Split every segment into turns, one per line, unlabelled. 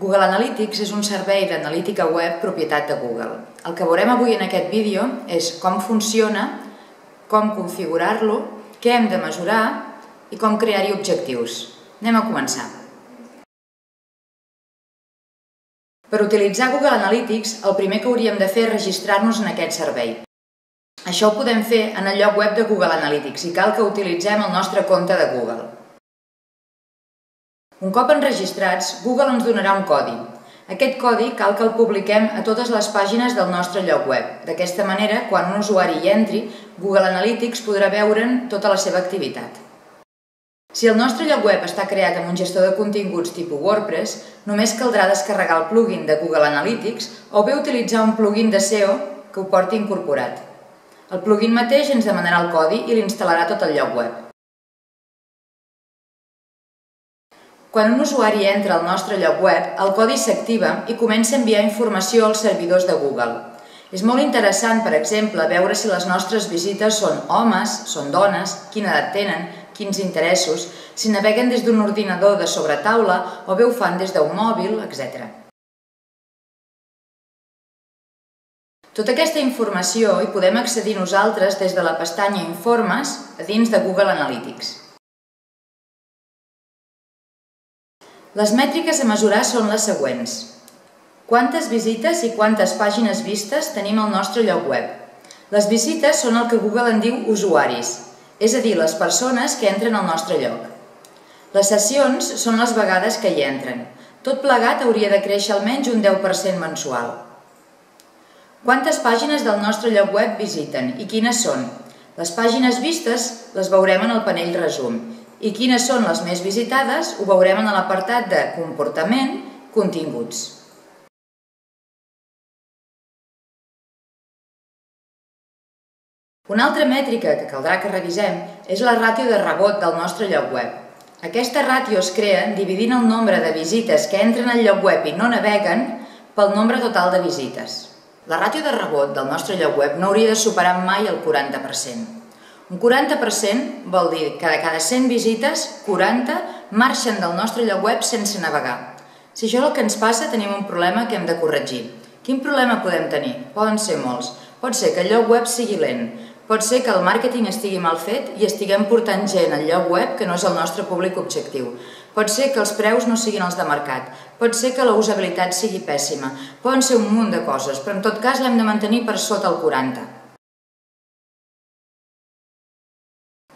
Google Analytics és un servei d'analítica web propietat de Google. El que veurem avui en aquest vídeo és com funciona, com configurar-lo, què hem de mesurar i com crear-hi objectius. Anem a començar. Per utilitzar Google Analytics, el primer que hauríem de fer és registrar-nos en aquest servei. Això ho podem fer en el lloc web de Google Analytics i cal que utilitzem el nostre compte de Google. Un cop enregistrats, Google ens donarà un codi. Aquest codi cal que el publiquem a totes les pàgines del nostre lloc web. D'aquesta manera, quan un usuari hi entri, Google Analytics podrà veure'n tota la seva activitat. Si el nostre lloc web està creat amb un gestor de continguts tipus WordPress, només caldrà descarregar el plugin de Google Analytics o bé utilitzar un plugin de SEO que ho porti incorporat. El plugin mateix ens demanarà el codi i l'instal·larà tot el lloc web. Quan un usuari entra al nostre lloc web, el codi s'activa i comença a enviar informació als servidors de Google. És molt interessant, per exemple, veure si les nostres visites són homes, són dones, quina edat tenen, quins interessos, si naveguen des d'un ordinador de sobretaula o bé ho fan des d'un mòbil, etc. Tota aquesta informació hi podem accedir nosaltres des de la pestanya Informes a dins de Google Analytics. Les mètriques a mesurar són les següents. Quantes visites i quantes pàgines vistes tenim al nostre lloc web? Les visites són el que Google en diu usuaris, és a dir, les persones que entren al nostre lloc. Les sessions són les vegades que hi entren. Tot plegat hauria de créixer almenys un 10% mensual. Quantes pàgines del nostre lloc web visiten i quines són? Les pàgines vistes les veurem en el panell resum. I quines són les més visitades ho veurem en l'apartat de comportament, continguts. Una altra mètrica que caldrà que revisem és la ràtio de rebot del nostre lloc web. Aquesta ràtio es crea dividint el nombre de visites que entren al lloc web i no naveguen pel nombre total de visites. La ràtio de rebot del nostre lloc web no hauria de superar mai el 40%. Un 40% vol dir que de cada 100 visites, 40 marxen del nostre lloc web sense navegar. Si això és el que ens passa, tenim un problema que hem de corregir. Quin problema podem tenir? Poden ser molts. Pot ser que el lloc web sigui lent. Pot ser que el màrqueting estigui mal fet i estiguem portant gent al lloc web que no és el nostre públic objectiu. Pot ser que els preus no siguin els de mercat. Pot ser que la usabilitat sigui pèssima. Poden ser un munt de coses, però en tot cas l'hem de mantenir per sota el 40%.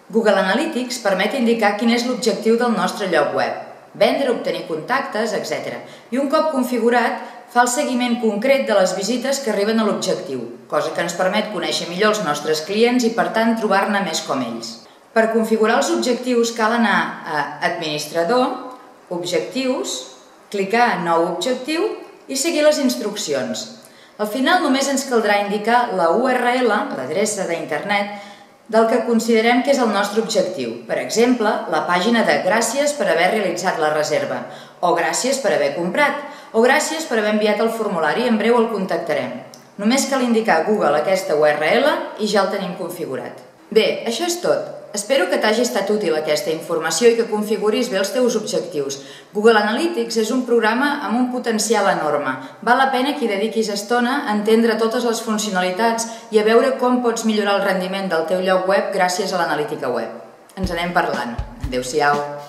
Google Analytics permet indicar quin és l'objectiu del nostre lloc web, vendre, obtenir contactes, etc. I un cop configurat, fa el seguiment concret de les visites que arriben a l'objectiu, cosa que ens permet conèixer millor els nostres clients i, per tant, trobar-ne més com ells. Per configurar els objectius cal anar a Administrador, Objectius, clicar en Nou objectiu i seguir les instruccions. Al final només ens caldrà indicar la URL, l'adreça d'internet, del que considerem que és el nostre objectiu. Per exemple, la pàgina de gràcies per haver realitzat la reserva, o gràcies per haver comprat, o gràcies per haver enviat el formulari i en breu el contactarem. Només cal indicar a Google aquesta URL i ja el tenim configurat. Bé, això és tot. Espero que t'hagi estat útil aquesta informació i que configuris bé els teus objectius. Google Analytics és un programa amb un potencial enorme. Val la pena que hi dediquis estona a entendre totes les funcionalitats i a veure com pots millorar el rendiment del teu lloc web gràcies a l'analítica web. Ens anem parlant. Adéu-siau.